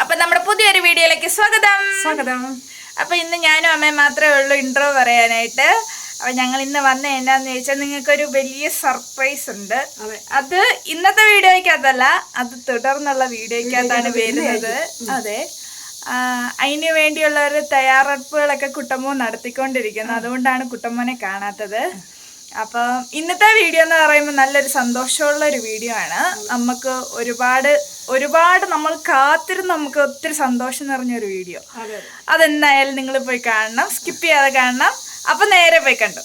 അപ്പൊ നമ്മുടെ പുതിയൊരു വീഡിയോയിലേക്ക് സ്വാഗതം. അപ്പൊ ഇന്ന് ഞാനും അമ്മയും മാത്രമേ ഉള്ളൂ ഇൻട്രോ പറയാനായിട്ട്. അപ്പൊ ഞങ്ങൾ ഇന്ന് വന്ന എന്നാന്ന് ചോദിച്ചാൽ നിങ്ങൾക്കൊരു വലിയ സർപ്രൈസ് ഉണ്ട്. അത് ഇന്നത്തെ വീഡിയോയ്ക്കകത്തല്ല, അത് തുടർന്നുള്ള വീഡിയോയ്ക്കകത്താണ് വരുന്നത്. അതെ, അതിന് വേണ്ടിയുള്ള ഒരു തയ്യാറെടുപ്പുകളൊക്കെ കുട്ടമ്മോൻ നടത്തിക്കൊണ്ടിരിക്കുന്നു. അതുകൊണ്ടാണ് കുട്ടമ്മോനെ കാണാത്തത്. അപ്പം ഇന്നത്തെ വീഡിയോ എന്ന് പറയുമ്പോൾ നല്ലൊരു സന്തോഷമുള്ള ഒരു വീഡിയോ ആണ്. നമുക്ക് ഒരുപാട് നമ്മൾ കാത്തിരുന്ന് നമുക്ക് ഒത്തിരി സന്തോഷം നിറഞ്ഞൊരു വീഡിയോ. അതെന്തായാലും നിങ്ങൾ പോയി കാണണം, സ്കിപ്പ് ചെയ്യാതെ കാണണം. അപ്പൊ നേരെ പോയി കണ്ടു.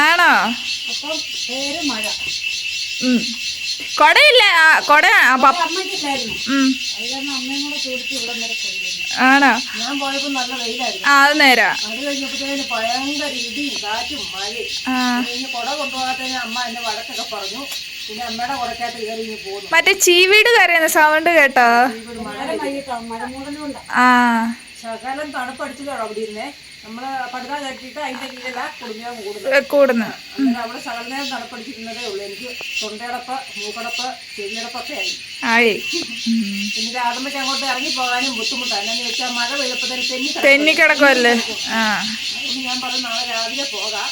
ആണോ? കൊടയില്ല, കൊട ആണോ? ഞാൻ പോയപ്പോ നല്ല വെയിലായിരുന്നു. അത് നേരാ. അത് കഴിഞ്ഞപ്പോഴത്തേന് ഭയങ്കര ഇടിയും കാറ്റും മഴയും. കൊട കൊണ്ടുപോകാത്തതിന് അമ്മ എന്നെ വഴക്കൊക്കെ പറഞ്ഞു. പിന്നെ അമ്മയുടെ കൊടക്കകത്ത് കയറി പോകുന്നു. മറ്റേ ചീവീട് കരയുന്ന സൗണ്ട് കേട്ടോ? ശകലം തണുപ്പടിച്ചതാണ് അവിടെ ഇരുന്നേ. നമ്മള് പടുത കെട്ടിട്ട് അതിന്റെ കീഴില കുടുംബം കൂടുന്നു. അങ്ങനെ അവിടെ സകല നേരം തണുപ്പടിച്ചിരുന്നതേ ഉള്ളൂ. എനിക്ക് തൊണ്ടയടപ്പ്, മൂക്കടപ്പ്, ചെവിയടപ്പൊക്കെ ആയി. പിന്നെ രാത്രിക്ക് അങ്ങോട്ട് ഇറങ്ങി പോകാനും ബുദ്ധിമുട്ടാണ്. എന്നാന്ന് വെച്ചാൽ മഴ പെയ്തപ്പോ തെന്നിക്കിടക്കുമല്ലേ. അതുകൊണ്ട് ഞാൻ പറഞ്ഞു നാളെ രാവിലെ പോകാം.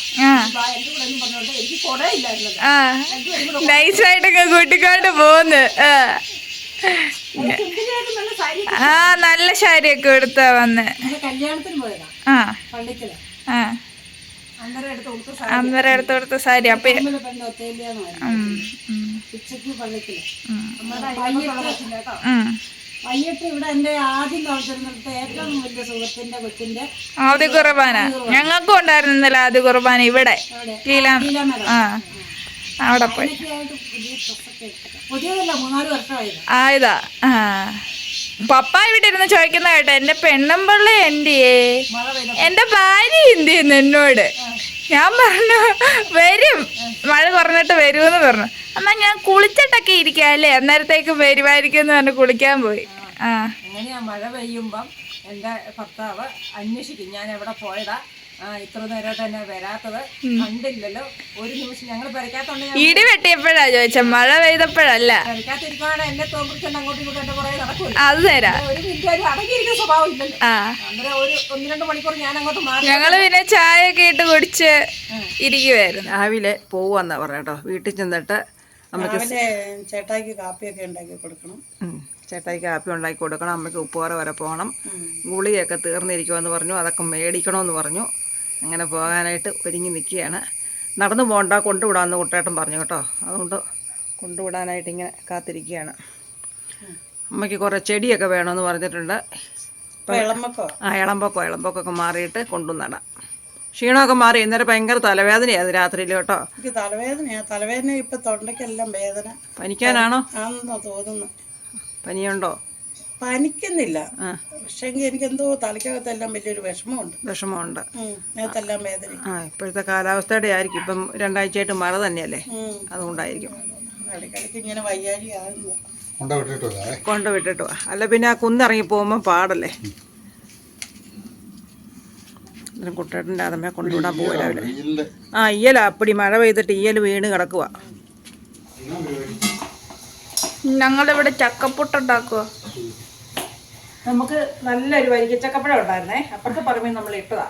എന്റെ കൂടെ ഒന്നും പറഞ്ഞോണ്ട് എനിക്ക് കൊടയില്ലായിരുന്നല്ലോ. നൈസായിട്ടൊക്കെ കൂട്ടിക്കൊണ്ട് പോന്ന്. നല്ല സാരിയൊക്കെ എടുത്താ വന്ന് കല്യാണത്തിന് പോയതാ പള്ളിക്കല്. അന്നേരം എടുത്ത് കൊടുത്ത സാരി. അപ്പൊ വൈകിട്ട് ഇവിടെ എന്റെ ആദ്യം താമസിച്ചിരുന്നിടത്ത് ഏറ്റവും വലിയ സുഹൃത്തിന്റെ കൊച്ചിന്റെ ആദ്യ കുർബാന ഞങ്ങൾക്കും ഉണ്ടായിരുന്നു. ഇന്നലെ ആദ്യ കുർബാന ഇവിടെ അവിടെ പോയി. പുതിയതല്ല, 3-4 വർഷമായത് ആയതാ. പപ്പ ഇവിടെ ഇരുന്ന് ചോദിക്കുന്ന കേട്ടോ, എന്റെ പെണ്ണുമ്പിള്ള എന്തിയേ, എന്റെ ഭാര്യ എന്ത് ചെയ്യുന്നു എന്നോട്. ഞാൻ പറഞ്ഞു വരും, മഴ കുറഞ്ഞിട്ട് വരുമെന്ന് പറഞ്ഞു. എന്നാ ഞാൻ കുളിച്ചിട്ടൊക്കെ ഇരിക്കാം അല്ലേ, അന്നേരത്തേക്ക് വരുമായിരിക്കും എന്ന് പറഞ്ഞ് കുളിക്കാൻ പോയി. അങ്ങനെയാ മഴ പെയ്യുമ്പം എന്റെ ഭർത്താവ് അന്വേഷിക്കും ഞാൻ എവിടെ പോയതാ, ഇത്ര നേരമായിട്ട് തന്നെ വരാത്തത് കണ്ടില്ലല്ലോ. ഒരു നിമിഷം ഞങ്ങൾ പെരക്കാത്തോണ്ട് ഇടി വെട്ടിയപ്പോഴാ ചോദിച്ച, മഴ പെയ്തപ്പോഴല്ല. പെരക്കാത്തിരിക്കുവാണ് എന്നെ തോന്നിച്ച് അങ്ങോട്ടും ഇങ്ങോട്ടും എന്റെ പുറകെ നടക്കും. അത് തരാ. ഒരു മിനിറ്റ് ഒരു അടങ്ങിയിരിക്കുന്ന സ്വഭാവം ഇല്ലല്ലോ. അന്നേരം ഒരു 1-2 മണിക്കൂർ ഞാൻ അങ്ങോട്ട് മാറി. ഞങ്ങള് പിന്നെ ചായ ഒക്കെ ഇട്ട് കുടിച്ച് ഇരിക്കുവായിരുന്നു. രാവിലെ പോവാന്നാ പറഞ്ഞോ. വീട്ടിൽ ചെന്നിട്ട് നമുക്ക് ചേട്ടായിക്ക് കാപ്പിയൊക്കെ ഉണ്ടാക്കി കൊടുക്കണം. ചേട്ടായിക്ക് കാപ്പി ഉണ്ടാക്കി കൊടുക്കണം. അമ്മയ്ക്ക് ഉപ്പുപാറ വരെ പോകണം. ഗുളിയൊക്കെ തീർന്നിരിക്കുമെന്ന് പറഞ്ഞു. അതൊക്കെ മേടിക്കണമെന്ന് പറഞ്ഞു. അങ്ങനെ പോകാനായിട്ട് ഒരുങ്ങി നിൽക്കുകയാണ്. നടന്നു പോകണ്ട, കൊണ്ടുവിടാമെന്ന് കുട്ടേട്ടൻ പറഞ്ഞു കേട്ടോ. അതുകൊണ്ട് കൊണ്ടുവിടാനായിട്ട് ഇങ്ങനെ കാത്തിരിക്കുകയാണ്. അമ്മയ്ക്ക് കുറേ ചെടിയൊക്കെ വേണമെന്ന് പറഞ്ഞിട്ടുണ്ട്. ഇളമ്പൊക്കെ മാറിയിട്ട് കൊണ്ടുവന്നിടാം. ക്ഷീണമൊക്കെ മാറി. ഇന്നലെ ഭയങ്കര തലവേദനയായിരുന്നു രാത്രിയിൽ കേട്ടോ. എനിക്ക് തലവേദന ഇപ്പം തൊണ്ടയ്ക്കെല്ലാം വേദന. പനിക്കാനാണോ തോന്നുന്നു? പനിയുണ്ടോ? പനിക്കുന്നില്ല, പക്ഷേ എനിക്ക് എന്തോ തലയ്ക്കകത്തെല്ലാം വലിയൊരു വിഷമമുണ്ട്. മേത്തെല്ലാം വേദന. ഇപ്പോഴത്തെ കാലാവസ്ഥയുടെ ആയിരിക്കും. ഇപ്പം 2 ആഴ്ചയായിട്ട് മഴ തന്നെയല്ലേ, അതുകൊണ്ടായിരിക്കും. ഇടയ്ക്കിടയ്ക്ക് ഇങ്ങനെ വയ്യാഴി ആകുന്നു. കൊണ്ടുവിട്ടിട്ട് വാ, അല്ല പിന്നെ ആ കുന്നിറങ്ങി പോകുമ്പോൾ പാടല്ലേ. കുട്ടേട്ടൻ്റെ അതമ്മയെ കൊണ്ടുവിടാൻ പോകില്ല അവിടെ. ഇയ്യല അപ്പടി മഴ പെയ്തിട്ട് ഇയ്യൽ വീണ് കിടക്കുക. ഞങ്ങളിവിടെ ചക്കപ്പുട്ടുണ്ടാക്കുക. നമുക്ക് നല്ലൊരു വരിക്കച്ചക്കപ്പഴം ഉണ്ടായിരുന്നേ, അപ്പുറത്തെ പറമ്പിൽ നമ്മൾ ഇട്ടതാ.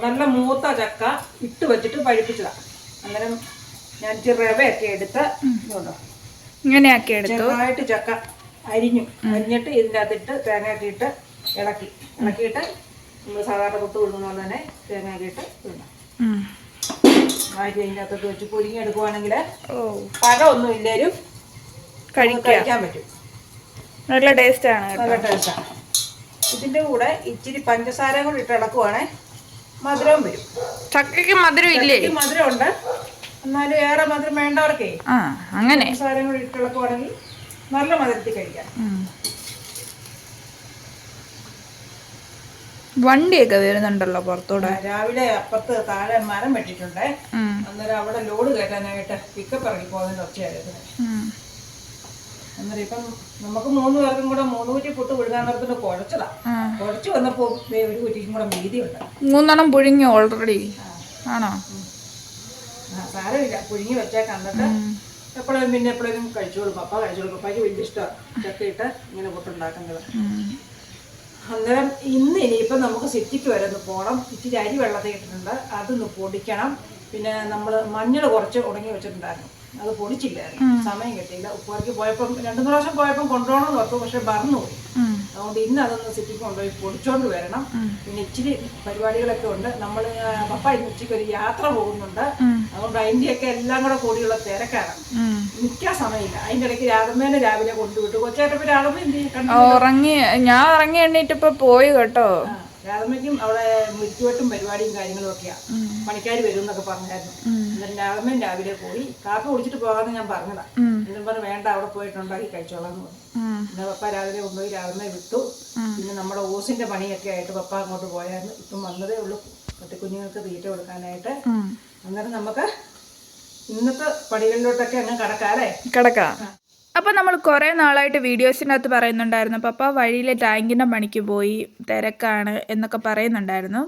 നല്ല മൂത്ത ചക്ക ഇട്ട് വെച്ചിട്ട് പഴിപ്പിച്ചതാ. അന്നേരം ഞാൻ റവയൊക്കെ എടുത്ത് ഇങ്ങനെയാക്കി എടുത്തു. ചെറുതായിട്ട് ചക്ക അരിഞ്ഞിട്ട് ഇതിൻ്റെ അകത്തിട്ട് തേങ്ങയൊക്കെ ഇട്ട് ഇളക്കിയിട്ട് നമ്മൾ സാധാരണ കൊത്തു കൊടുക്കുന്ന പോലെ തന്നെ തേങ്ങയൊക്കെ ഇട്ട് തിന്നാം. മാറ്റി അതിൻ്റെ അകത്തൊക്കെ വെച്ച് പുരിങ്ങി എടുക്കുവാണെങ്കിൽ പഴമൊന്നും ഇല്ലേലും കഴിക്കാൻ പറ്റും. നല്ല ടേസ്റ്റാണ്. നല്ല ടേസ്റ്റാണ്. ഇതിൻ്റെ കൂടെ ഇച്ചിരി പഞ്ചസാരയും കൂടി ഇട്ട് ഇളക്കുവാണേ മധുരവും വരും. ചക്കയ്ക്ക് മധുരം ഇല്ലേ? മധുരം ഉണ്ട്, എന്നാലും ഏറെ മധുരം വേണ്ടവർക്കേ അങ്ങനെ പഞ്ചസാരയും കൂടി ഇട്ട് ഇളക്കുവാണെങ്കിൽ നല്ല മധുരത്തിൽ കഴിക്കാം. വണ്ടിയൊക്കെ വരുന്നുണ്ടല്ലോ പുറത്തൂടെ. രാവിലെ അപ്പുറത്ത് താഴെ മരം വെട്ടിട്ടുണ്ടേ. അന്നേരം അവിടെ ലോഡ് കയറ്റാനായിട്ട് പിക്കപ്പ് ഇറങ്ങി പോകുന്നതിന്റെ ഒച്ചയായിരുന്നു. അന്നേരം ഇപ്പം നമുക്ക് 3 പേർക്കും കൂടെ 3 കുറ്റി പുട്ട് പുഴുങ്ങാൻ നേരത്തിന് കുഴച്ചതാ. കുഴച്ച് വന്നപ്പോ 1 കുറ്റിക്കും കൂടെ മീതിയുണ്ട്. 3 പുഴുങ്ങി ഓൾറെഡി ആണോ? സാരമില്ല, പുഴുങ്ങി വെച്ചാൽ കണ്ടിട്ട് എപ്പോഴും പിന്നെ എപ്പോഴും കഴിച്ചോളൂ. പപ്പ കഴിച്ചോളൂ. പപ്പയ്ക്ക് വലിയ ഇഷ്ടമാണ് ചക്കയിട്ട് ഇങ്ങനെ പുട്ടുണ്ടാക്കുന്നത്. അന്നേരം ഇനിയിപ്പം നമുക്ക് സിറ്റിക്ക് വരെ ഒന്ന് പോകണം. ഇച്ചിരി അരി വെള്ളത്തിൽ ഇട്ടിട്ടുണ്ട്, അതൊന്ന് പൊടിക്കണം. പിന്നെ നമ്മൾ മഞ്ഞൾ കുറച്ച് ഉണങ്ങി വെച്ചിട്ടുണ്ടായിരുന്നു, അത് പൊടിച്ചില്ലായിരുന്നു, സമയം കിട്ടിയില്ല. ഉപ്പുവരയ്ക്ക് പോയപ്പം 2 പ്രാവശ്യം പോയപ്പം കൊണ്ടുപോകണമെന്ന് ഓർത്തു, പക്ഷെ മറന്നുപോയി. അതുകൊണ്ട് ഇന്ന് അതൊന്ന് സിറ്റിക്ക് കൊണ്ടുപോയി പൊടിച്ചോണ്ട് വരണം. പിന്നെ ഇച്ചിരി പരിപാടികളൊക്കെ ഉണ്ട്. നമ്മൾ പപ്പ ഇന്ന് ഉച്ചയ്ക്ക് ഒരു യാത്ര പോകുന്നുണ്ട്. അതുകൊണ്ട് അതിൻ്റെയൊക്കെ എല്ലാം കൂടെ കൂടിയുള്ള തിരക്കാണ്, നിൽക്കാൻ സമയമില്ല. അതിൻ്റെ ഇടയ്ക്ക് രാധമ്മേനെ രാവിലെ കൊണ്ടുവിട്ടു. കൊച്ചേട്ടപ്പം രാധമ്മ എന്ത് ഞാൻ ഉറങ്ങി എണ്ണീട്ടിപ്പോ പോയി കേട്ടോ. രാധമ്മയ്ക്കും അവിടെ മുറ്റുവെട്ടും പരിപാടിയും കാര്യങ്ങളും ഒക്കെയാണ്, പണിക്കാർ വരും എന്നൊക്കെ പറഞ്ഞായിരുന്നു. എന്നിട്ട് രാധമ്മൻ രാവിലെ പോയി. കാപ്പി കുടിച്ചിട്ട് പോകാമെന്ന് ഞാൻ പറഞ്ഞതാ. എന്നും പറഞ്ഞ് വേണ്ട, അവിടെ പോയിട്ടുണ്ടാക്കി കഴിച്ചോളാം എന്ന് പറഞ്ഞു. പിന്നെ പപ്പ രാവിലെ കൊണ്ടുപോയി രാധമ്മയെ വിട്ടു. പിന്നെ നമ്മുടെ ഓസിന്റെ പണിയൊക്കെ ആയിട്ട് പപ്പ അങ്ങോട്ട് പോയായിരുന്നു. ഇപ്പം വന്നതേ ഉള്ളൂ പട്ടിക്കുഞ്ഞുങ്ങൾക്ക് തീറ്റ കൊടുക്കാനായിട്ട്. അന്നേരം നമുക്ക് ഇന്നത്തെ പണികളിലോട്ടൊക്കെ അങ്ങ് കിടക്കാം. അപ്പോൾ നമ്മൾ കുറേ നാളായിട്ട് വീഡിയോസിനകത്ത് പറയുന്നുണ്ടായിരുന്നു പപ്പ വഴിയിലെ ടാങ്കിൻ്റെ പണിക്ക് പോയി, തിരക്കാണ് എന്നൊക്കെ പറയുന്നുണ്ടായിരുന്നു.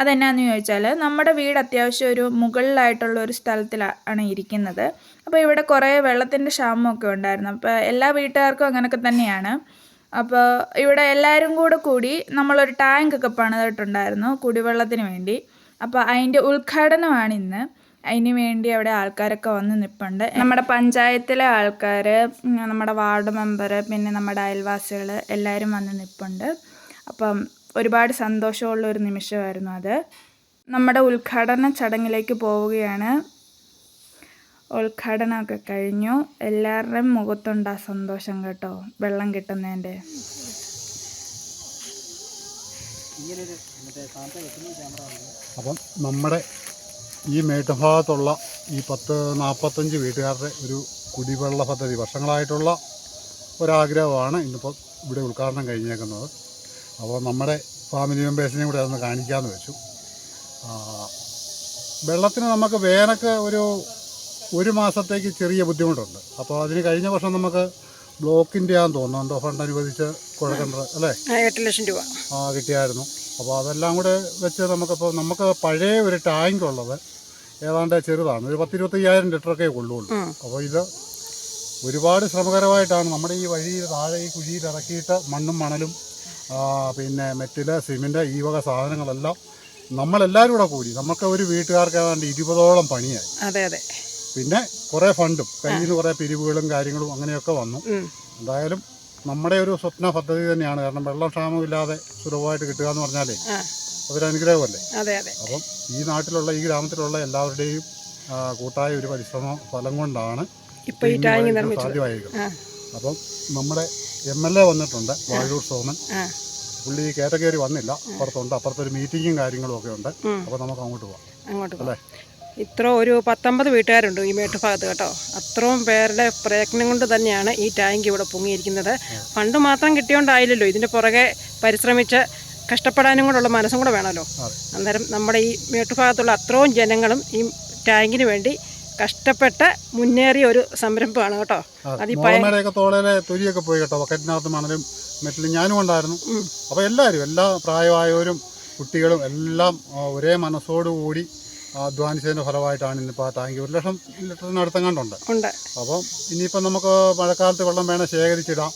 അതെന്നാന്ന് ചോദിച്ചാൽ നമ്മുടെ വീട് അത്യാവശ്യം ഒരു മുകളിലായിട്ടുള്ള ഒരു സ്ഥലത്തിലാണ് ഇരിക്കുന്നത്. അപ്പോൾ ഇവിടെ കുറേ വെള്ളത്തിൻ്റെ ക്ഷാമമൊക്കെ ഉണ്ടായിരുന്നു. അപ്പോൾ എല്ലാ വീട്ടുകാർക്കും അങ്ങനെയൊക്കെ തന്നെയാണ്. അപ്പോൾ ഇവിടെ എല്ലാവരും കൂടി നമ്മളൊരു ടാങ്കൊക്കെ പണിതിട്ടുണ്ടായിരുന്നു കുടിവെള്ളത്തിന് വേണ്ടി. അപ്പോൾ അതിൻ്റെ ഉദ്ഘാടനമാണ് ഇന്ന്. അതിന് വേണ്ടി അവിടെ ആൾക്കാരൊക്കെ വന്ന് നിൽപ്പുണ്ട്. നമ്മുടെ പഞ്ചായത്തിലെ ആൾക്കാർ, നമ്മുടെ വാർഡ് മെമ്പർ, പിന്നെ നമ്മുടെ അയൽവാസികൾ എല്ലാവരും വന്ന് നിൽപ്പുണ്ട്. അപ്പം ഒരുപാട് സന്തോഷമുള്ളൊരു നിമിഷമായിരുന്നു അത്. നമ്മുടെ ഉദ്ഘാടന ചടങ്ങിലേക്ക് പോവുകയാണ്. ഉദ്ഘാടനമൊക്കെ കഴിഞ്ഞു. എല്ലാവരുടെയും മുഖത്തുണ്ട് ആ സന്തോഷം കേട്ടോ, വെള്ളം കിട്ടുന്നതിൻ്റെ. അപ്പം നമ്മുടെ ഈ മേട്ടുഭാഗത്തുള്ള ഈ 10-45 വീട്ടുകാരുടെ ഒരു കുടിവെള്ള പദ്ധതി വർഷങ്ങളായിട്ടുള്ള ഒരാഗ്രഹമാണ് ഇന്നിപ്പോൾ ഇവിടെ ഉദ്ഘാടനം കഴിഞ്ഞേക്കുന്നത്. അപ്പോൾ നമ്മുടെ ഫാമിലി മെമ്പേഴ്സിനെയും കൂടെ അതൊന്ന് കാണിക്കാമെന്ന് വെച്ചു. വെള്ളത്തിന് നമുക്ക് വേനൊക്കെ ഒരു മാസത്തേക്ക് ചെറിയ ബുദ്ധിമുട്ടുണ്ട്. അപ്പോൾ അതിന് കഴിഞ്ഞ വർഷം നമുക്ക് ബ്ലോക്കിൻ്റെ ആണെന്ന് തോന്നുന്നുണ്ടോ ഫണ്ട് അനുവദിച്ച് കുഴൽക്കിണർ അല്ലേ 8 ലക്ഷം രൂപ കിട്ടിയായിരുന്നു. അപ്പോൾ അതെല്ലാം കൂടെ വെച്ച് നമുക്ക് പഴയ ഒരു ടാങ്ക് ഉള്ളത് ഏതാണ്ട് ചെറുതാണ്, ഒരു 10-25,000 ലിറ്ററൊക്കെ കൊള്ളുള്ളൂ. അപ്പോൾ ഇത് ഒരുപാട് ശ്രമകരമായിട്ടാണ് നമ്മുടെ ഈ വഴിയിൽ താഴെ ഈ കുഴിയിൽ ഇറക്കിയിട്ട് മണ്ണും മണലും പിന്നെ മെറ്റില് സിമെൻറ്റ് ഈ വക സാധനങ്ങളെല്ലാം നമ്മളെല്ലാവരും കൂടി നമുക്ക് ഒരു വീട്ടുകാർക്ക് ഏതാണ്ട് 20ഓളം പണിയായി. അതെ അതെ. പിന്നെ കുറേ ഫണ്ടും കയ്യിൽ നിന്ന് കുറേ പിരിവുകളും കാര്യങ്ങളും അങ്ങനെയൊക്കെ വന്നു. എന്തായാലും നമ്മുടെ ഒരു സ്വപ്ന പദ്ധതി തന്നെയാണ്. കാരണം വെള്ളം ക്ഷാമമില്ലാതെ സുലഭമായിട്ട് കിട്ടുക എന്ന് പറഞ്ഞാലേ അതൊരു അനുഗ്രഹമല്ലേ. അപ്പം ഈ നാട്ടിലുള്ള ഈ ഗ്രാമത്തിലുള്ള എല്ലാവരുടെയും കൂട്ടായ ഒരു പരിശ്രമ ഫലം കൊണ്ടാണ് സാധ്യമായിരിക്കുന്നത്. അപ്പം നമ്മുടെ MLA വന്നിട്ടുണ്ട്, വാഴൂർ സോമൻ. പുള്ളി കേരളക്കേറി വന്നില്ല, അപ്പുറത്തുണ്ട്. അപ്പുറത്തൊരു മീറ്റിങ്ങും കാര്യങ്ങളും ഒക്കെ ഉണ്ട്. അപ്പോൾ നമുക്ക് അങ്ങോട്ട് പോകാം അല്ലേ. ഇത്ര ഒരു 19 വീട്ടുകാരുണ്ട് ഈ മേട്ടുഭാഗത്ത് കേട്ടോ. അത്രയും പേരുടെ പ്രയത്നം കൊണ്ട് തന്നെയാണ് ഈ ടാങ്ക് ഇവിടെ പൊങ്ങിയിരിക്കുന്നത്. ഫണ്ട് മാത്രം കിട്ടിയോണ്ടായില്ലല്ലോ, ഇതിൻ്റെ പുറകെ പരിശ്രമിച്ച് കഷ്ടപ്പെടാനും കൂടെയുള്ള മനസ്സും കൂടെ വേണമല്ലോ. അന്നേരം നമ്മുടെ ഈ മേട്ടുഭാഗത്തുള്ള അത്രയും ജനങ്ങളും ഈ ടാങ്കിന് വേണ്ടി കഷ്ടപ്പെട്ട് മുന്നേറിയ ഒരു സംരംഭമാണ് കേട്ടോ. തോളയിലെ തൊലിയൊക്കെ പോയി കേട്ടോ, ബക്കറ്റിനകത്ത് മണലും മെറ്റിലും ഞാനും ഉണ്ടായിരുന്നു. അപ്പോൾ എല്ലാവരും, എല്ലാ പ്രായമായവരും കുട്ടികളും എല്ലാം ഒരേ മനസ്സോടുകൂടി അധ്വാനിച്ചതിൻ്റെ ഫലമായിട്ടാണ് ഇന്നിപ്പോൾ ആ ടാങ്ക് 1 ലക്ഷം ലിറ്ററിനടുത്തെങ്ങാണ്ടുണ്ട്. അപ്പം ഇനിയിപ്പം നമുക്ക് മഴക്കാലത്ത് വെള്ളം വേണേൽ ശേഖരിച്ചിടാം.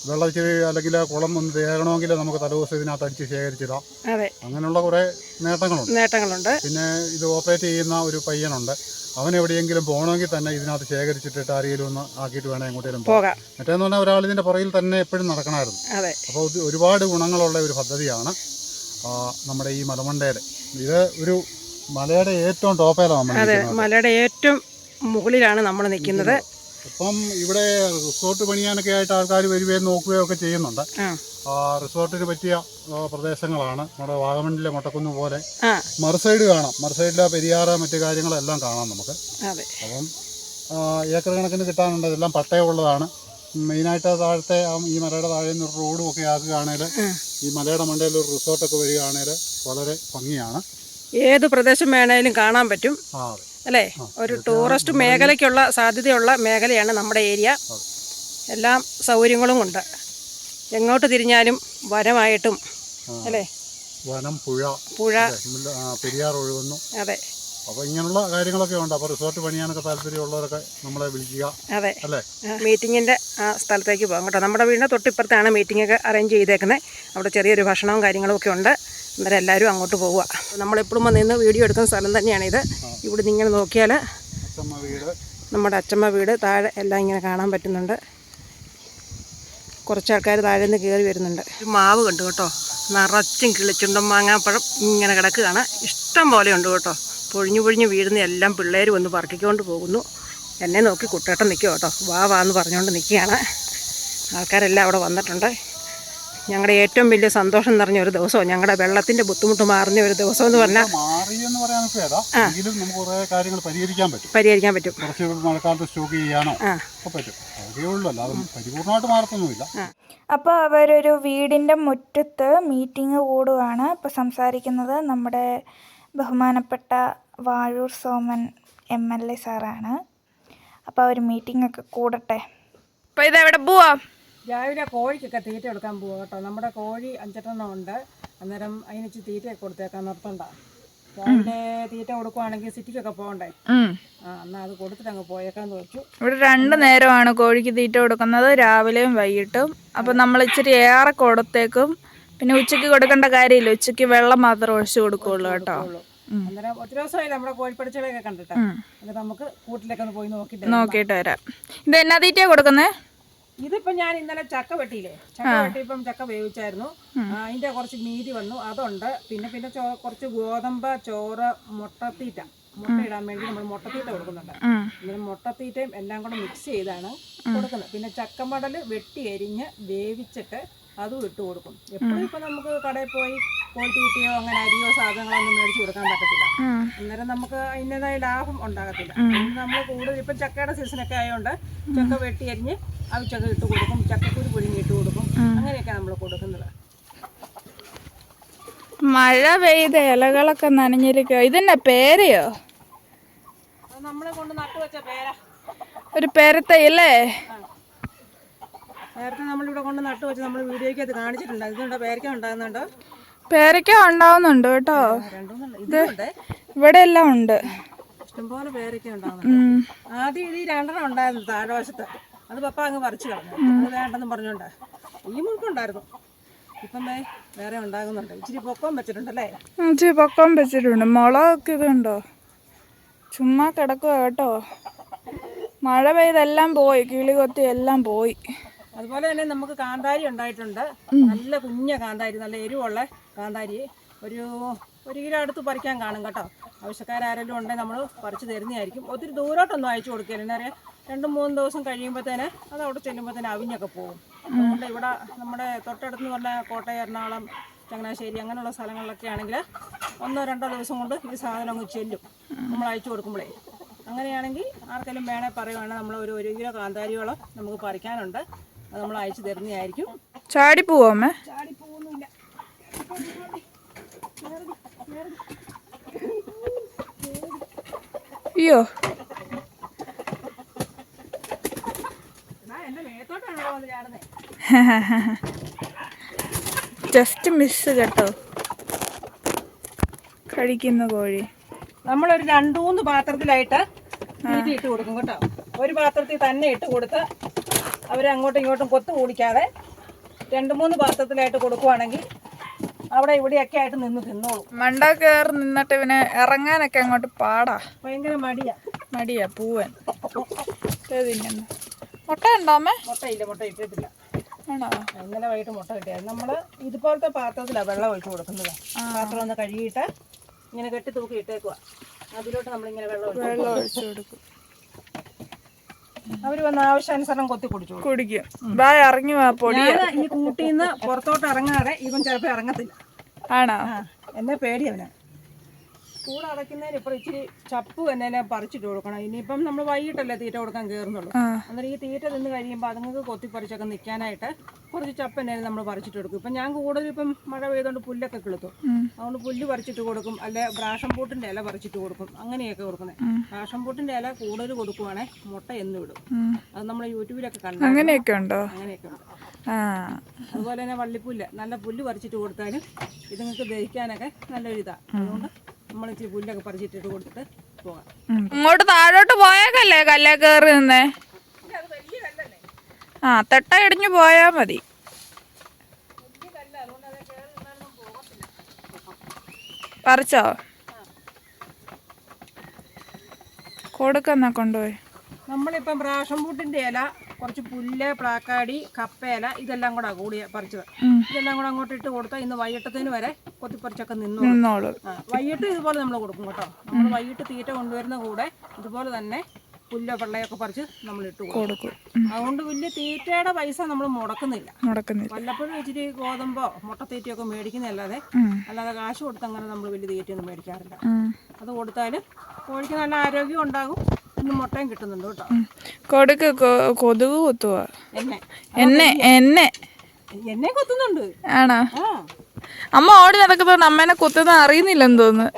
വെള്ളം ഇച്ചിരി അല്ലെങ്കിൽ കുളം ഒന്ന് തേകണമെങ്കിൽ നമുക്ക് തലേദിവസം ഇതിനകത്ത് അടിച്ച് ശേഖരിച്ചിടാം. അങ്ങനെയുള്ള കുറേ നേട്ടങ്ങളുണ്ട്. പിന്നെ ഇത് ഓപ്പറേറ്റ് ചെയ്യുന്ന ഒരു പയ്യനുണ്ട്, അവൻ എവിടെയെങ്കിലും പോകണമെങ്കിൽ തന്നെ ഇതിനകത്ത് ശേഖരിച്ചിട്ടിട്ട് ആരെങ്കിലും ഒന്ന് ആക്കിയിട്ട് വേണം എങ്ങോട്ടേലും പോകാം. മറ്റേന്ന് പറഞ്ഞാൽ ഒരാൾ ഇതിൻ്റെ പുറകിൽ തന്നെ എപ്പോഴും നടക്കണമായിരുന്നു. അപ്പോൾ ഒരുപാട് ഗുണങ്ങളുള്ള ഒരു പദ്ധതിയാണ് നമ്മുടെ ഈ മലമണ്ടയിൽ. ഇത് ഒരു മലയുടെ ഏറ്റവും ടോപ്പയിലാണ്. മലയുടെ ഏറ്റവും മുകളിലാണ് നമ്മൾ നിൽക്കുന്നത്. ഇപ്പം ഇവിടെ റിസോർട്ട് പണിയാനൊക്കെ ആയിട്ട് ആൾക്കാർ വരികയും നോക്കുകയോ ഒക്കെ ചെയ്യുന്നുണ്ട്. റിസോർട്ടിന് പറ്റിയ പ്രദേശങ്ങളാണ്. നമ്മുടെ വാഗമണ്ണിലെ മൊട്ടക്കുന്ന് പോലെ മറുസൈഡ് കാണാം. മറുസൈഡിലെ പെരിയാറ് മറ്റു കാര്യങ്ങളെല്ലാം കാണാം നമുക്ക്. അപ്പം ഏക്കർ കണക്കിന് കിട്ടാനുണ്ട്. ഇതെല്ലാം പട്ടയമുള്ളതാണ്. മെയിനായിട്ട് താഴത്തെ ഈ മലയുടെ താഴെ നിന്ന് റോഡും ഒക്കെ ആക്കുകയാണെങ്കിൽ ഈ മലയുടെ മണ്ടയിൽ ഒരു റിസോർട്ടൊക്കെ വരികയാണെങ്കിൽ വളരെ ഭംഗിയാണ്. ഏത് പ്രദേശം വേണേലും കാണാൻ പറ്റും അല്ലേ. ഒരു ടൂറിസ്റ്റ് മേഖലയ്ക്കുള്ള സാധ്യതയുള്ള മേഖലയാണ് നമ്മുടെ ഏരിയ. എല്ലാ സൗകര്യങ്ങളും ഉണ്ട്. എങ്ങോട്ട് തിരിഞ്ഞാലും വനമായിട്ടും അല്ലേ. വനം, പുഴ, പെരിയാർ ഒഴുകുന്നു. അതെ. അപ്പോൾ ഇങ്ങനെയുള്ള കാര്യങ്ങളൊക്കെ ഉണ്ട്. അപ്പോൾ റിസോർട്ട് പണിയാനൊക്കെ താല്പര്യമുള്ളവരൊക്കെ നമ്മളെ വിളിക്കുക. അതെ, അല്ലേ? മീറ്റിങ്ങിൻ്റെ ആ സ്ഥലത്തേക്ക് പോകാം കേട്ടോ. നമ്മുടെ വീടിൻ്റെ തൊട്ടിപ്പുറത്താണ് മീറ്റിങ്ങൊക്കെ അറേഞ്ച് ചെയ്തേക്കുന്നത്. അവിടെ ചെറിയൊരു ഭക്ഷണവും കാര്യങ്ങളും ഒക്കെ ഉണ്ട്. അന്നേരം എല്ലാവരും അങ്ങോട്ട് പോവുക. നമ്മളെപ്പോഴും വന്ന് നിന്ന് വീഡിയോ എടുക്കുന്ന സ്ഥലം തന്നെയാണിത്. ഇവിടെ നിന്ന് ഇങ്ങനെ നോക്കിയാൽ അച്ചമ്മ വീട്, നമ്മുടെ അച്ചമ്മ വീട് താഴെ എല്ലാം ഇങ്ങനെ കാണാൻ പറ്റുന്നുണ്ട്. കുറച്ച് ആൾക്കാർ താഴെ നിന്ന് കയറി വരുന്നുണ്ട്. ഒരു മാവ് കണ്ടു കേട്ടോ, നിറച്ചും കിളിച്ചുണ്ടും മാങ്ങാപ്പഴം ഇങ്ങനെ കിടക്കുകയാണ്. ഇഷ്ടം പോലെ ഉണ്ട് കേട്ടോ. പൊഴിഞ്ഞു പൊഴിഞ്ഞ് വീഴുന്ന എല്ലാം പിള്ളേർ വന്ന് പറക്കിക്കൊണ്ട് പോകുന്നു. എന്നെ നോക്കി കുട്ടേട്ടൻ നിൽക്കുക കേട്ടോ. വാന്ന് പറഞ്ഞുകൊണ്ട് നിൽക്കുകയാണ്. ആൾക്കാരെല്ലാം അവിടെ വന്നിട്ടുണ്ട്. ഞങ്ങളുടെ ഏറ്റവും വലിയ സന്തോഷം നിറഞ്ഞ ഒരു ദിവസവും ഞങ്ങളുടെ വെള്ളത്തിൻ്റെ ബുദ്ധിമുട്ട് മാറുന്ന ഒരു ദിവസം എന്ന് പറഞ്ഞാൽ മാറിയെന്ന് പറയാനൊക്കെ എങ്കിലും നമുക്ക് കുറേ കാര്യങ്ങൾ പരിഹരിക്കാൻ പറ്റും. കുറച്ച് മഴക്കാലത്ത് സ്റ്റോക്ക് ചെയ്യാനോ ഒക്കെ പറ്റും. അതേ ഉള്ളൂ, അല്ലാതെ പരിപൂർണമായിട്ട് മാറത്തൊന്നുമില്ല. അപ്പോൾ അവരൊരു വീടിൻ്റെ മുറ്റത്ത് മീറ്റിംഗ് കൂടുകയാണ്. ഇപ്പോൾ സംസാരിക്കുന്നത് നമ്മുടെ ബഹുമാനപ്പെട്ട വാഴൂർ സോമൻ MLA സാറാണ്. അപ്പോൾ അവർ മീറ്റിംഗൊക്കെ കൂടട്ടെ. അപ്പോൾ ഇതെവിടെ പോവാം? രാവിലെ കോഴിക്കൊക്കെ തീറ്റ കൊടുക്കാൻ പോവുക കേട്ടോ. നമ്മുടെ കോഴി 5-8 ഉണ്ട്. അന്നേരം അതിനിച്ച് തീറ്റ കൊടുത്തേക്കാൻ നിർത്തണ്ട. രാവിലെ തീറ്റ കൊടുക്കുവാണെങ്കിൽ സിറ്റിക്കൊക്കെ പോകണ്ടേ. എന്നാൽ അത് കൊടുത്തിട്ട് അങ്ങ് പോയേക്കാന്ന് വെച്ചു. ഇവിടെ 2 നേരമാണ് കോഴിക്ക് തീറ്റ കൊടുക്കുന്നത്, രാവിലെയും വൈകിട്ടും. അപ്പം നമ്മൾ ഇച്ചിരി ഏറെ കൊടുത്തേക്കും. പിന്നെ ഉച്ചയ്ക്ക് കൊടുക്കേണ്ട കാര്യമില്ല, ഉച്ചയ്ക്ക് വെള്ളം മാത്രം ഒഴിച്ചു കൊടുക്കുള്ളൂ കേട്ടോ. അന്നേരം ഒത്തിരി ദിവസമായില്ല നമ്മുടെ കോഴിപ്പടിച്ചകളൊക്കെ കണ്ടിട്ട്. എന്നിട്ട് നമുക്ക് കൂട്ടിലൊക്കെ ഒന്ന് പോയി നോക്കിയിട്ട് വരാം. ഇത് എന്നാ തീറ്റയാ കൊടുക്കുന്നേ? ഇതിപ്പോ ഞാൻ ഇന്നലെ ചക്ക വെട്ടിയില്ലേ, ചക്ക വെട്ടിയപ്പം ചക്ക വേവിച്ചായിരുന്നു. അതിന്റെ കുറച്ച് മീതി വന്നു, അതുണ്ട്. പിന്നെ കുറച്ച് ഗോതമ്പ്, ചോറ്, മുട്ടത്തീറ്റ, മുട്ടയിടാൻ വേണ്ടി നമ്മൾ മുട്ടത്തീറ്റ കൊടുക്കുന്നുണ്ട്. ഇങ്ങനെ മുട്ടത്തീറ്റയും എല്ലാം കൂടെ മിക്സ് ചെയ്താണ് കൊടുക്കുന്നത്. പിന്നെ ചക്കമടൽ വെട്ടി എരിഞ്ഞ് വേവിച്ചിട്ട് അതും ഇട്ട് കൊടുക്കും. എപ്പോഴും ഇപ്പൊ നമുക്ക് കടയിൽ പോയി കോഴിത്തീറ്റയോ അങ്ങനെ അരിയോ സാധനങ്ങളോ ഒന്നും മേടിച്ച് കൊടുക്കാൻ പറ്റത്തില്ല. അന്നേരം നമുക്ക് അതിൻ്റെതായ ലാഭം ഉണ്ടാകത്തില്ല. നമ്മൾ കൂടുതൽ ഇപ്പം ചക്കയുടെ സീസണൊക്കെ ആയതുകൊണ്ട് ചക്ക വെട്ടി അരിഞ്ഞ് അവിച്ചൊക്കെ ഇട്ട് കൊടുക്കും, ചക്കക്കുരു പുഴുങ്ങി ഇട്ട് കൊടുക്കും. അങ്ങനെയൊക്കെ നമ്മൾ കൊടുക്കുന്നത്. മഴ പെയ്ത ഇലകളൊക്കെ നനഞ്ഞിരിക്കുക. ഇതെന്നാ പേരയോ? അത് നമ്മളെ കൊണ്ട് നട്ടുവെച്ച പേര. ഒരു പേരത്തൈയല്ലേ? നേരത്തെ നമ്മളിവിടെ കൊണ്ട് നട്ടുവെച്ച് നമ്മൾ വീഡിയോയ്ക്ക് അത് കാണിച്ചിട്ടുണ്ട്. ഇതുണ്ടോ പേരയ്ക്ക ഉണ്ടാകുന്നുണ്ടോ? പേരയ്ക്ക ഉണ്ടാവുന്നുണ്ട് കേട്ടോ. ഇവിടെ എല്ലാം ഉണ്ട്, ഇഷ്ടംപോലെ പേരയ്ക്ക ഉണ്ടാകുന്നുണ്ട്. ആദ്യം ഈ 2 ഉണ്ടായിരുന്നു താഴെവശത്ത്. അത് പപ്പ അങ്ങ് പറിച്ചു കളഞ്ഞു. അത് വേണ്ടെന്ന് പറഞ്ഞോണ്ട് ഈ മുഴുക്കുണ്ടായിരുന്നു. ഇപ്പം വേറെ ഉണ്ടാകുന്നുണ്ട്. ഇച്ചിരി പൊക്കം വെച്ചിട്ടുണ്ടല്ലേ? ഇച്ചിരി പൊക്കം വെച്ചിട്ടുണ്ട്. മുളകൊക്കെ ഇതുണ്ടോ, ചുമ്മാ കിടക്കുക കേട്ടോ. മഴ പെയ്തെല്ലാം പോയി, കിളി കൊത്തി എല്ലാം പോയി. അതുപോലെ തന്നെ നമുക്ക് കാന്താരി ഉണ്ടായിട്ടുണ്ട്. നല്ല കുഞ്ഞ കാന്താരി, നല്ല എരിവുള്ള കാന്താരി. ഒരു കിലോ അടുത്ത് പറിക്കാൻ കാണും കേട്ടോ. ആവശ്യക്കാരെങ്കിലും ഉണ്ടെങ്കിൽ നമ്മൾ പറിച്ച് തരുന്നതായിരിക്കും. ഒത്തിരി ദൂരോട്ടൊന്നും അയച്ചു കൊടുക്കില്ല. എന്നറിയാം 2-3 ദിവസം കഴിയുമ്പോഴത്തേന് അത് അവിടെ ചെല്ലുമ്പോഴത്തേന് അവിഞ്ഞൊക്കെ പോകും. അതുകൊണ്ട് ഇവിടെ നമ്മുടെ തൊട്ടടുത്ത് പറഞ്ഞാൽ കോട്ടയം, എറണാകുളം, ചങ്ങനാശ്ശേരി അങ്ങനെയുള്ള സ്ഥലങ്ങളിലൊക്കെ ആണെങ്കിൽ 1-2 ദിവസം കൊണ്ട് ഈ സാധനം അങ്ങ് ചെല്ലും നമ്മൾ അയച്ചു കൊടുക്കുമ്പോഴേ. അങ്ങനെയാണെങ്കിൽ ആർക്കെങ്കിലും വേണേൽ പറയുവാണെങ്കിൽ നമ്മൾ ഒരു കിലോ കാന്താരിയോളം നമുക്ക് പറിക്കാനുണ്ട്. അത് നമ്മൾ അയച്ചു തരുന്നതായിരിക്കും. ചാടി പോവാമേ? ചാടി പോകുന്നില്ല. അയ്യോ, എന്റെ മേത്തോട്ടാണ് വന്ന് ചാടുന്നേ. ജസ്റ്റ് മിസ് കേട്ടോ. കഴിക്കുന്ന കോഴി നമ്മളൊരു 2-3 പാത്രത്തിലായിട്ട് തീറ്റ ഇട്ട് കൊടുക്കും കേട്ടോ. ഒരു പാത്രത്തിൽ തന്നെ ഇട്ട് കൊടുത്ത് അവരങ്ങോട്ടും ഇങ്ങോട്ടും കൊത്തു കൂടിക്കാതെ 2-3 പാത്രത്തിലായിട്ട് കൊടുക്കുവാണെങ്കിൽ അവിടെ ഇവിടെയൊക്കെ ആയിട്ട് നിന്ന് തിന്നോളും. മണ്ട കയറി നിന്നിട്ട് ഇവന് ഇറങ്ങാനൊക്കെ അങ്ങോട്ട് പാടാ, ഭയങ്കര മടിയാ പൂവൻ. മുട്ട ഉണ്ടോമേ? മുട്ടയില്ല, മുട്ട ഇട്ടിട്ടില്ല. ആണോ? ഇന്നലെ വൈകിട്ട് മുട്ട കിട്ടിയായിരുന്നു. നമ്മൾ ഇതുപോലത്തെ പാത്രത്തിലാണ് വെള്ളം ഒഴിച്ച് കൊടുക്കുന്നത്. പാത്രം ഒന്ന് കഴുകിയിട്ട് ഇങ്ങനെ കെട്ടി തൂക്കി ഇട്ടേക്കുക. അതിലോട്ട് നമ്മളിങ്ങനെ വെള്ളം ഒഴിച്ചു കൊടുക്കും. അവർ വന്ന് ആവശ്യാനുസരണം കൊത്തി കുടിക്കും. ഇറങ്ങി പൊടി. ഈ കൂട്ടിന്ന് പുറത്തോട്ട് ഇറങ്ങാതെ ഇവൻ ചിലപ്പോൾ ഇറങ്ങത്തില്ല. ആണോ? എന്നെ പേടിയവന്. കൂടെ അടയ്ക്കുന്നതിന് ഇപ്പോൾ ഇച്ചിരി ചപ്പ് തന്നെ പറിച്ചിട്ട് കൊടുക്കണം. ഇനിയിപ്പം നമ്മൾ വൈകിട്ടല്ലേ തീറ്റ കൊടുക്കാൻ കയറുന്നുള്ളൂ. അന്നേരം ഈ തീറ്റ നിന്ന് കഴിയുമ്പോൾ അതുങ്ങൾക്ക് കൊത്തിപ്പറിച്ചൊക്കെ നിൽക്കാനായിട്ട് കുറച്ച് ചപ്പ് തന്നെ നമ്മൾ പറിച്ചിട്ട് കൊടുക്കും. ഇപ്പം ഞാൻ കൂടുതലും ഇപ്പം മഴ പെയ്തുകൊണ്ട് പുല്ലൊക്കെ കിളുത്തും. അതുകൊണ്ട് പുല്ല് പറിച്ചിട്ട് കൊടുക്കും, അല്ലെ ബ്രാഷൻ പൂട്ടിൻ്റെ ഇല പറിച്ചിട്ട് കൊടുക്കും. അങ്ങനെയൊക്കെ കൊടുക്കുന്നത്. ബ്രാഷൻ പൂട്ടിൻ്റെ ഇല കൂടുതൽ കൊടുക്കുവാണെങ്കിൽ മുട്ട എന്ന് വിടും. അത് നമ്മൾ യൂട്യൂബിലൊക്കെ കണ്ടു. അങ്ങനെയൊക്കെ ഉണ്ടോ? അങ്ങനെയൊക്കെ ഉണ്ട്. അതുപോലെ തന്നെ വള്ളിപ്പുല്ല്, നല്ല പുല്ല് പറിച്ചിട്ട് കൊടുത്താലും ഇതുങ്ങൾക്ക് ദഹിക്കാനൊക്കെ നല്ലൊരിതാണ്. അതുകൊണ്ട് നമ്മൾ ഇച്ചിരി പുല്ലൊക്കെ പറിച്ചിട്ടിട്ട് കൊടുത്തിട്ട് പോകാം. ഇങ്ങോട്ട് താഴോട്ട് പോയേക്കല്ലേ കല്ലേ കയറി നിന്നേ. ആ തെട്ട ഇടിഞ്ഞു പോയാ മതി. പറിച്ചോ? കൊടുക്കെന്നാ കൊണ്ടുപോയി. നമ്മളിപ്പം പ്രാഷൻ പൂട്ടിൻ്റെ ഇല, കുറച്ച് പുല്ല്, പ്ലാക്കാടി, കപ്പയില ഇതെല്ലാം കൂടെ കൂടി പറിച്ചത്. ഇതെല്ലാം കൂടെ അങ്ങോട്ട് ഇട്ട് കൊടുത്താൽ ഇന്ന് വൈകിട്ടത്തിന് വരെ കൊത്തിപ്പറിച്ചൊക്കെ നിന്നോളൂ. വൈകിട്ട് ഇതുപോലെ നമ്മൾ കൊടുക്കും കേട്ടോ. നമ്മൾ വൈകിട്ട് തീറ്റ കൊണ്ടുവരുന്ന കൂടെ ഇതുപോലെ തന്നെ പുല്ലോ വെള്ളയൊക്കെ പറിച്ച് നമ്മൾ ഇട്ട് കൊടുക്കും. അതുകൊണ്ട് വലിയ തീറ്റയുടെ പൈസ നമ്മൾ മുടക്കുന്നില്ല. വല്ലപ്പോഴും ഇച്ചിരി ഗോതമ്പോ മുട്ടത്തീറ്റയൊക്കെ മേടിക്കുന്നതല്ലാതെ അല്ലാതെ കാശ് കൊടുത്ത് അങ്ങനെ നമ്മൾ വലിയ തീറ്റയൊന്നും മേടിക്കാറില്ല. അത് കൊടുത്താൽ കോഴിക്ക് നല്ല ആരോഗ്യം ഉണ്ടാകും, ഇന്ന് മുട്ടയും കിട്ടുന്നുണ്ട് കേട്ടോ. കൊടുക്ക്. കൊതുക് കുത്തുവാ. എന്നെ കൊത്തുന്നുണ്ട്. ആണോ? അമ്മ ഓടി നടക്കുന്നതുകൊണ്ട് അമ്മേനെ കുത്തുന്ന അറിയുന്നില്ലെന്ന് തോന്നുന്നു.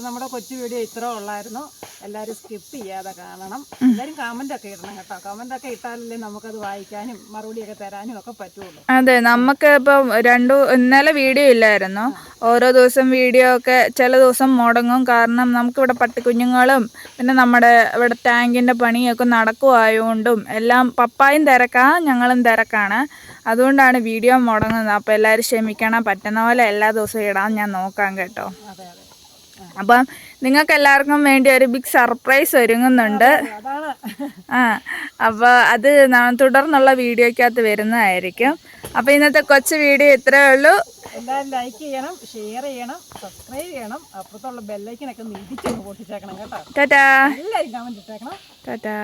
നമ്മുടെ കൊച്ചു വീഡിയോ ഇത്ര ഉള്ളായിരുന്നു. എല്ലാവരും സ്കിപ്പ് ചെയ്യാതെ കാണണം. എല്ലാവരും കമന്റ് ഒക്കെ ഇടണം കേട്ടോ. കമന്റ് ഒക്കെ ഇട്ടാലല്ലേ നമുക്കത് വായിക്കാനും മറുപടിയൊക്കെ തരാനും ഒക്കെ പറ്റുള്ളൂ. അതെ, നമുക്ക് ഇപ്പം ഇന്നലെ വീഡിയോ ഇല്ലായിരുന്നു. ഓരോ ദിവസം വീഡിയോ ഒക്കെ ചില ദിവസം മുടങ്ങും. കാരണം നമുക്കിവിടെ പട്ടിക്കുഞ്ഞുങ്ങളും പിന്നെ നമ്മുടെ ഇവിടെ ടാങ്കിൻ്റെ പണിയൊക്കെ നടക്കുമായതുകൊണ്ടും എല്ലാം പപ്പായും തിരക്കാണ്, ഞങ്ങളും തിരക്കാണ്. അതുകൊണ്ടാണ് വീഡിയോ മുടങ്ങുന്നത്. അപ്പോൾ എല്ലാവരും ക്ഷമിക്കണം. പറ്റുന്ന പോലെ എല്ലാ ദിവസവും ഇടാൻ ഞാൻ നോക്കാം കേട്ടോ. അപ്പം നിങ്ങൾക്ക് എല്ലാവർക്കും വേണ്ടി ഒരു ബിഗ് സർപ്രൈസ് ഒരുങ്ങുന്നുണ്ട്. അപ്പോൾ അത് തുടർന്നുള്ള വീഡിയോക്കകത്ത് വരുന്നതായിരിക്കും. അപ്പോൾ ഇന്നത്തെ കൊച്ചു വീഡിയോ ഇത്രയേ ഉള്ളൂ. എല്ലാവരും ലൈക്ക് ചെയ്യണം, ഷെയർ ചെയ്യണം, സബ്സ്ക്രൈബ് ചെയ്യണം. അപ്പുറത്തുള്ള ബെല്ലൈക്കനൊക്കെ നീട്ടിച്ചൊന്ന് പൊട്ടിച്ചേക്കണം കേട്ടോ. ടാറ്റാ. എല്ലാവരും കമന്റ് ഇട്ടേക്കണം. ടാറ്റാ.